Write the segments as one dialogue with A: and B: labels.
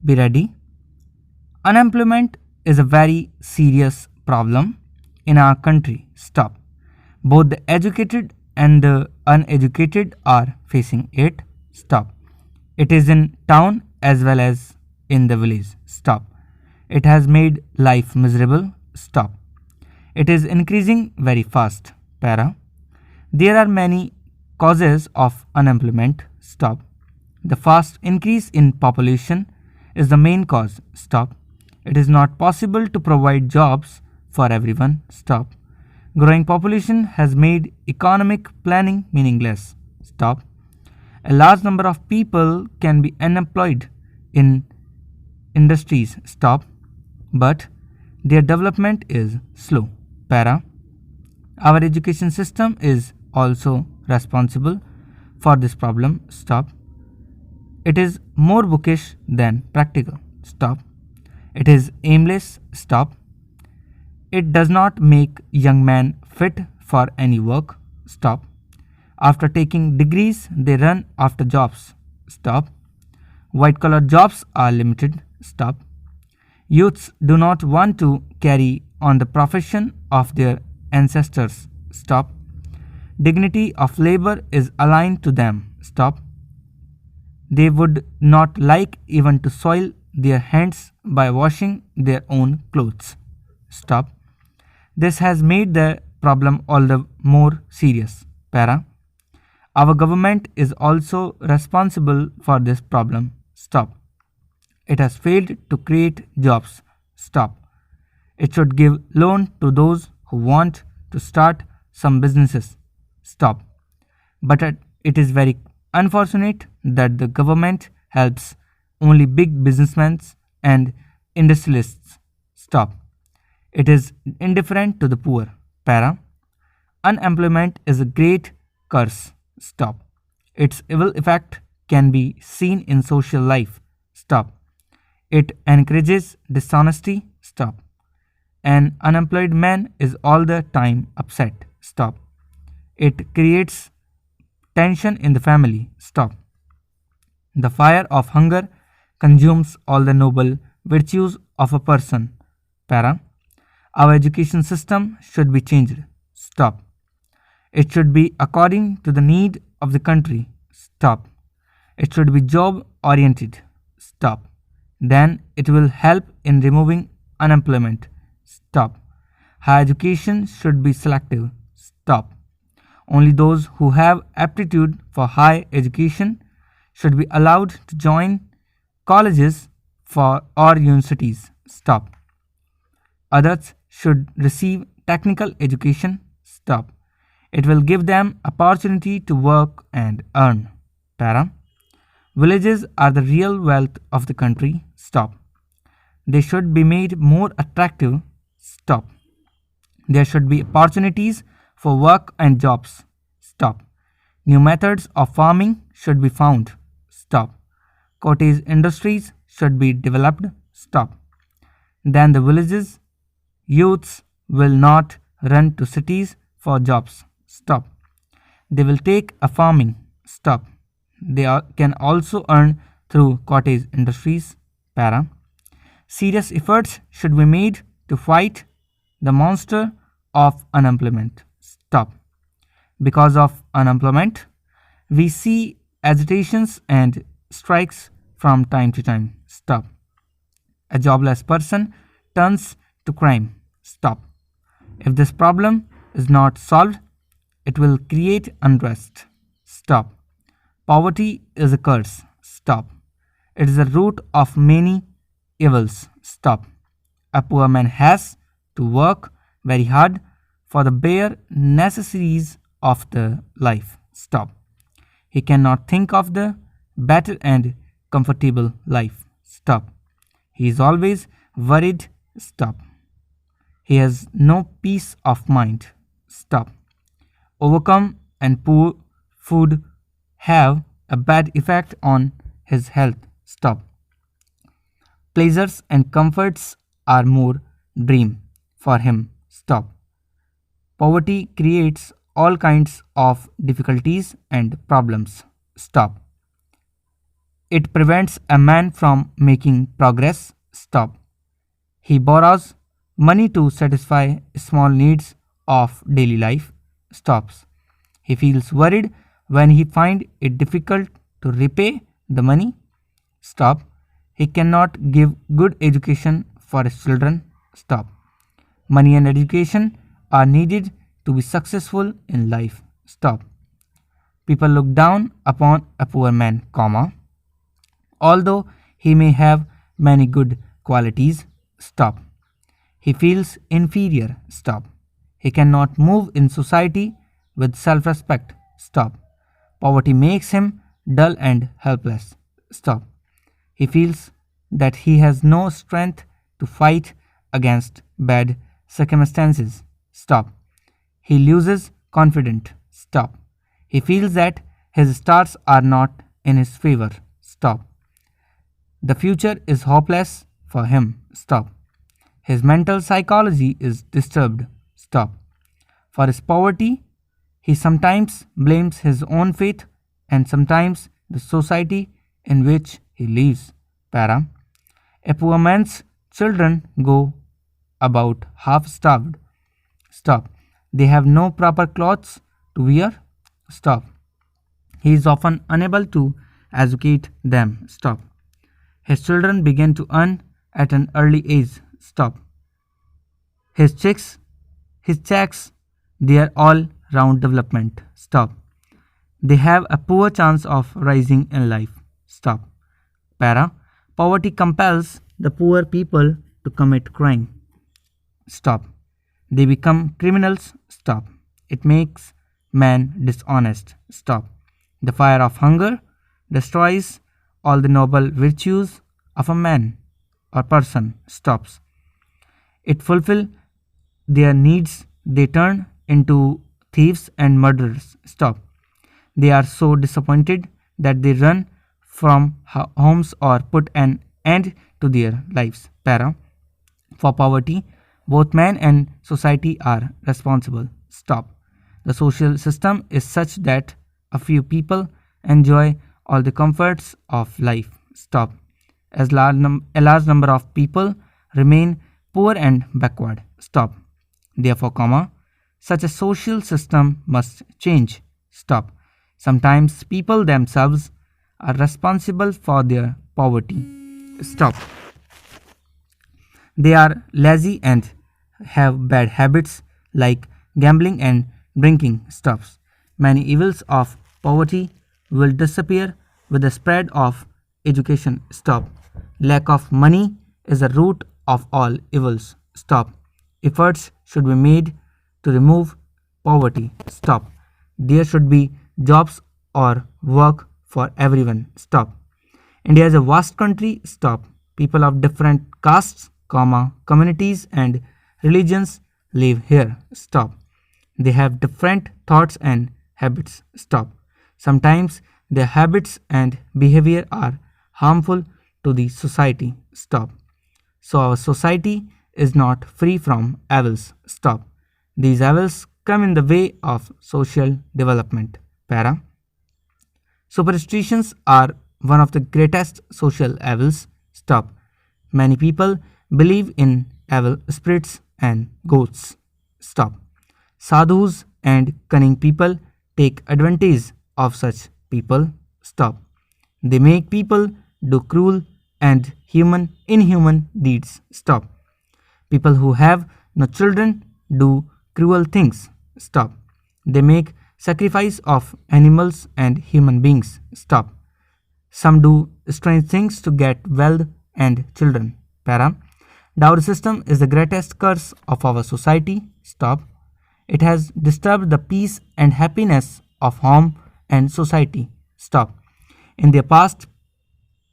A: Be ready. Unemployment is a very serious problem in our country. Stop. Both the educated and the uneducated are facing it. Stop. It is in town as well as in the village. Stop. It has made life miserable. Stop. It is increasing very fast. Para. There are many causes of unemployment. Stop. The fast increase in population is the main cause. Stop. It is not possible to provide jobs for everyone. Stop. Growing population has made economic planning meaningless. Stop. A large number of people can be unemployed in industries. Stop. But their development is slow. Para. Our education system is also responsible for this problem. Stop. It is more bookish than practical. Stop. It is aimless. Stop. It does not make young men fit for any work. Stop. After taking degrees, they run after jobs. Stop. White collar jobs are limited. Stop. Youths do not want to carry on the profession of their ancestors. Stop. Dignity of labor is aligned to them. Stop. They would not like even to soil their hands by washing their own clothes. Stop. This has made the problem all the more serious. Para. Our government is also responsible for this problem. Stop. It has failed to create jobs. Stop. It should give loan to those who want to start some businesses. Stop. But it is very unfortunate that the government helps only big businessmen and industrialists. Stop. It is indifferent to the poor. Para. Unemployment is a great curse. Stop. Its evil effect can be seen in social life. Stop. It encourages dishonesty. Stop. An unemployed man is all the time upset. Stop. It creates tension in the family. Stop. The fire of hunger consumes all the noble virtues of a person. Para. Our education system should be changed. Stop. It should be according to the need of the country. Stop. It should be job oriented. Stop. Then it will help in removing unemployment. Stop. Higher education should be selective. Stop. Only those who have aptitude for higher education should be allowed to join colleges or universities. Stop. Others should receive technical education. Stop. It will give them opportunity to work and earn. Para. Villages are the real wealth of the country. Stop. They should be made more attractive. Stop. There should be opportunities for work and jobs. Stop. New methods of farming should be found. Stop. Cottage industries should be developed. Stop. Then the villages youths will not run to cities for jobs. Stop. They will take a farming. Stop. They can also earn through cottage industries. Para. Serious efforts should be made to fight the monster of unemployment. Stop. Because of unemployment, we see agitations and strikes from time to time. Stop. A jobless person turns to crime. Stop. If this problem is not solved, it will create unrest. Stop. Poverty is a curse. Stop. It is the root of many evils. Stop. A poor man has to work very hard for the bare necessities of the life. Stop. He cannot think of the better and comfortable life. Stop. He is always worried. Stop. He has no peace of mind. Stop. Overcome and poor food have a bad effect on his health. Stop. Pleasures and comforts are more dream for him. Stop. Poverty creates all kinds of difficulties and problems. Stop. It prevents a man from making progress. Stop. He borrows money to satisfy small needs of daily life. Stops. He feels worried when he finds it difficult to repay the money. Stop. He cannot give good education for his children. Stop. Money and education are needed to be successful in life. Stop. People look down upon a poor man, comma, although he may have many good qualities. Stop. He feels inferior. Stop. He cannot move in society with self respect. Stop. Poverty makes him dull and helpless. Stop. He feels that he has no strength to fight against bad circumstances. Stop. He loses confidence. Stop. He feels that his stars are not in his favor. Stop. The future is hopeless for him. Stop. His mental psychology is disturbed. Stop. For his poverty, he sometimes blames his own faith and sometimes the society in which he lives. Para. A poor man's children go about half starved. Stop. They have no proper clothes to wear. Stop. He is often unable to educate them. Stop. His children begin to earn at an early age. Stop. His checks, their all round development. Stop. They have a poor chance of rising in life. Stop. Para. Poverty compels the poor people to commit crime. Stop. They become criminals. Stop. It makes man dishonest. Stop. The fire of hunger destroys all the noble virtues of a man or person. Stops. It fulfills their needs. They turn into thieves and murderers. Stop. They are so disappointed that they run from homes or put an end to their lives. Para. For poverty, both man and society are responsible. Stop. The social system is such that a few people enjoy all the comforts of life. Stop. As a large number of people remain poor and backward. Stop. Therefore, comma, such a social system must change. Stop. Sometimes people themselves are responsible for their poverty. Stop. They are lazy and have bad habits like gambling and drinking. Stops. Many evils of poverty will disappear with the spread of education. Stop. Lack of money is the root of all evils. Stop. Efforts should be made to remove poverty. Stop. There should be jobs or work for everyone. Stop. India is a vast country. Stop. People of different castes, comma, communities and religions live here. Stop. They have different thoughts and habits. Stop. Sometimes their habits and behavior are harmful to the society. Stop. So our society is not free from evils. Stop. These evils come in the way of social development. Para. Superstitions are one of the greatest social evils. Stop. Many people believe in evil spirits and ghosts. Stop. Sadhus and cunning people take advantage of such people. Stop. They make people do cruel and inhuman deeds. Stop. People who have no children do cruel things. Stop. They make sacrifice of animals and human beings. Stop. Some do strange things to get wealth and children. Para. Dowry system is the greatest curse of our society. Stop. It has disturbed the peace and happiness of home and society. Stop. In the past,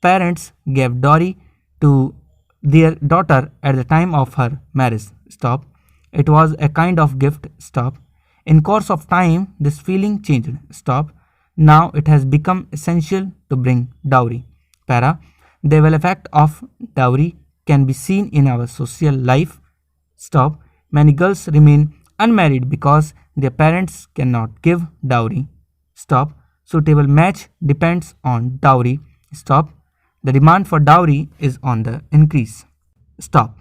A: parents gave dowry to their daughter at the time of her marriage. Stop. It was a kind of gift. Stop. In course of time, this feeling changed. Stop. Now it has become essential to bring dowry. Para. The evil effect of dowry can be seen in our social life. Stop. Many girls remain unmarried because their parents cannot give dowry. Stop. Suitable match depends on dowry. Stop. The demand for dowry is on the increase. Stop.